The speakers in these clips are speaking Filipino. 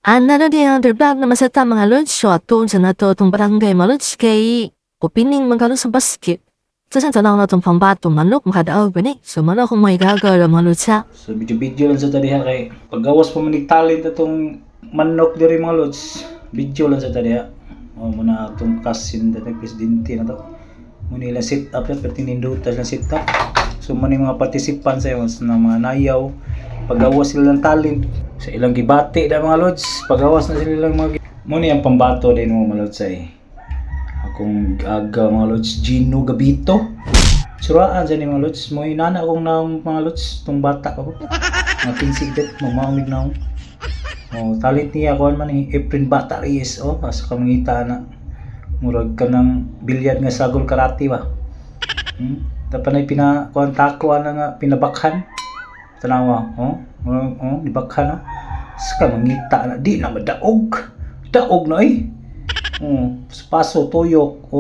Ano din ang underdog na masata mga lods, so atun sa nato itong barangay mga lods kay kupining magkano sa basket. So sa tanong na itong pambatong manok, makadaog ba ni? So manok kung may gagawin mga lods ha. So video lang sa tadiha kay paggawas pa manig talent atong manok diri mga lods. Video lang sa tadiha. O muna atong kasin datang presidente na to. Muna ilang sit up yan, perting nindutas lang sit up. So muna yung mga participants sa na mga nayaw. Paggawas sila ng talent sa ilang gibati na mga lods. Paggawas na sila lang mga muna yung pambato din mga lods ay. Akong aga mga lods, Gino Gabito. Suraan dyan mga lods. Mo inana akong naong mga lods. Itong bata ko. Mga kinsigdat, mamamig na akong. Oh, talent niya ako man eh. Efren Bata Reyes. Oh, asa ka mangita na. Murag ka ng bilyard nga sagol karate ba. Dapat na pinakuantakuan na nga pinabakhan. Tanawa, dibakhan na. Asa ka mangita na. Di na madaog. Daog na eh. Paso, tuyok.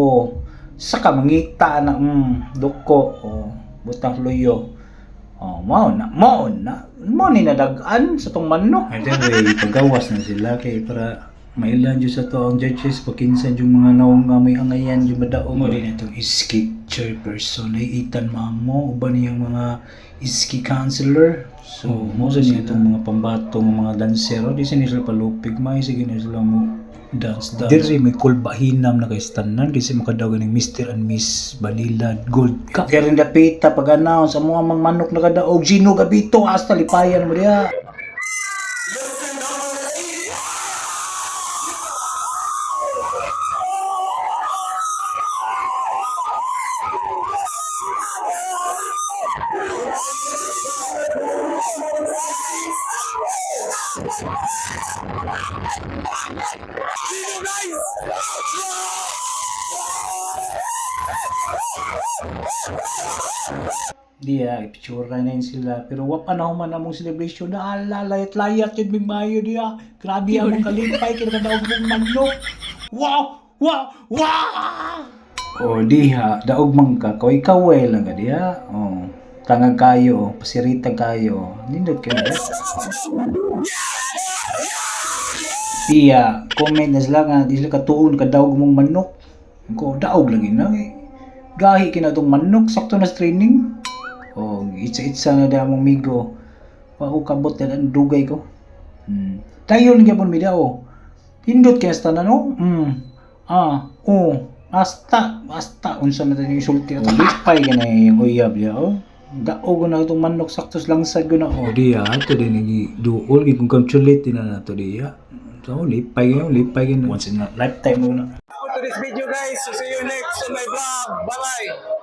Saka mangita na. Duko. Butang luyo. Mao ni nadagaan sa tong manok. Anyway, pagawas na sila kay para mailan jud sa to ang judges pakinsan yung mga naong nga may angayan yung madaog mo din itong iski chairperson ay itan mamo uban niyang mga iski counselor. So mo sa niya itong mga pambatong mga dansero di sila palupig may sige na sila mo dance. Diri may kulba hinam na kay stanan kasi makadaog ng Mr. and Miss Vanilla Gold Cup. Kaya rin dapita pag announce sa mga manok na kadaog Gino Gabito hasta lipayan mo diya. Diya, ipitsura na yun sila. Pero wapa na human namong celebration na layat-layat yun bing mayo diya. Grabe ang kalipay, kinakadaog mong manok. Wow! Wow! Wow! Diha, daog man ka. Kaway-kaway lang ka diya. Tangag kayo, pasiritag kayo. Nindot ka na. Diya, comment na sila nga, di sila katuon kadaog mong manok. Ko daog lang yun eh. Gahi kinatong manok, sakto na training. Itsa-itsa na da mong migo. Ako kabot na ang dugay ko. Tayo lang yapon mi daw. Hindot kaya sta na no? Basta unsa na tayo yung sulti na ito. Lipay ka na yung uyab niya. Daog na itong manok saktos lang sad ko na. Diya, ito din yung duol. Kung kamchulit din na ito diya. So, lipay ka. Once in a lifetime mo na. To this video guys, so see you next on my vlog. Bye bye.